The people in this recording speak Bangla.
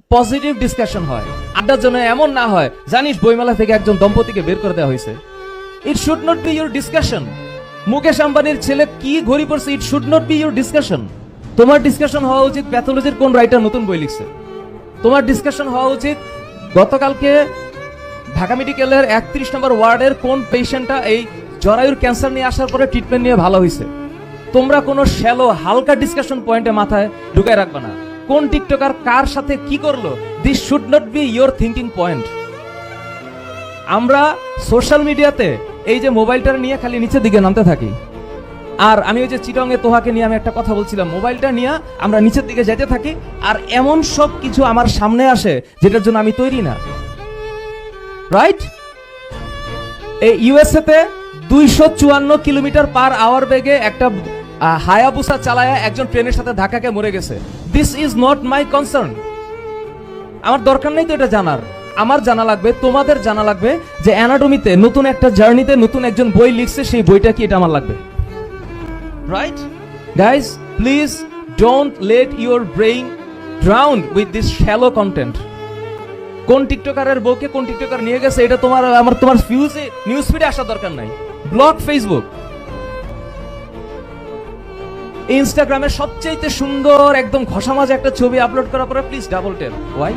পজিটিভ ডিসকাশন হয়, আড্ডার জন্য এমন না হয় জানিস বইমেলা থেকে একজন দম্পতিকে বের করে দেওয়া হয়েছে। It should not be your discussion. Mukesh আম্বানির ছেলে কি ঘড়ি পড়ছে, it should not be your discussion. তোমার ডিসকাশন হওয়া উচিত প্যাথোলজির কোন রাইটার নতুন বই লিখছে। তোমার ডিসকাশন হওয়া উচিত গতকালকে ঢাকা মেডিকেলের 31 নম্বর ওয়ার্ডের কোন পেশেন্টটা এই জরায়ুর ক্যান্সার নিয়ে আসার পরে ট্রিটমেন্ট নিয়ে ভালো হয়েছে। তোমরা কোনো শ্যালো হালকা ডিসকাশন পয়েন্টে মাথায় ঢুকায় রাখবে না। কোন টিকটকার কার সাথে কি করলো, this should not be your thinking point. আমরা সোশ্যাল মিডিয়াতে এই যে মোবাইলটা নিয়ে খালি নিচের দিকে নামতে থাকি। আর আমি ওই যে চিটংয়ে তোহাকে নিয়ে আমি একটা কথা বলছিলাম, মোবাইলটা নিয়ে আমরা নিচের দিকে যেতে থাকি আর এমন সব কিছু আমার সামনে আসে যেটার জন্য আমি তৈরি না। রাইট? এই ইউএসএ তে 254 কিলোমিটার পার আওয়ার বেগে একটা হায়াবুসা চালায়া একজন ট্রেনের সাথে ধাক্কাকে মরে গেছে। This is not my concern. আমার দরকার নেই তো এটা জানার। আমার জানা লাগবে, তোমাদের জানা লাগবে যে অ্যানাটমিতে নতুন একটা জার্নিতে নতুন একজন বই লিখছে, সেই বইটা কি এটা আমার লাগবে। Right guys, please don't let your brain drown with this shallow content. কোন টিকটকারের বউকে কোন টিকটকার নিয়ে গেছে এটা তোমার তোমার ফিউজে নিউজ ফিডে আসার দরকার নাই। ব্লক ফেসবুক, ইনস্টাগ্রামে সবচেয়ে সুন্দর একদম ঘষা মাজা একটা ছবি আপলোড করার পরে প্লিজ ডাবল টেপ। ওয়াই?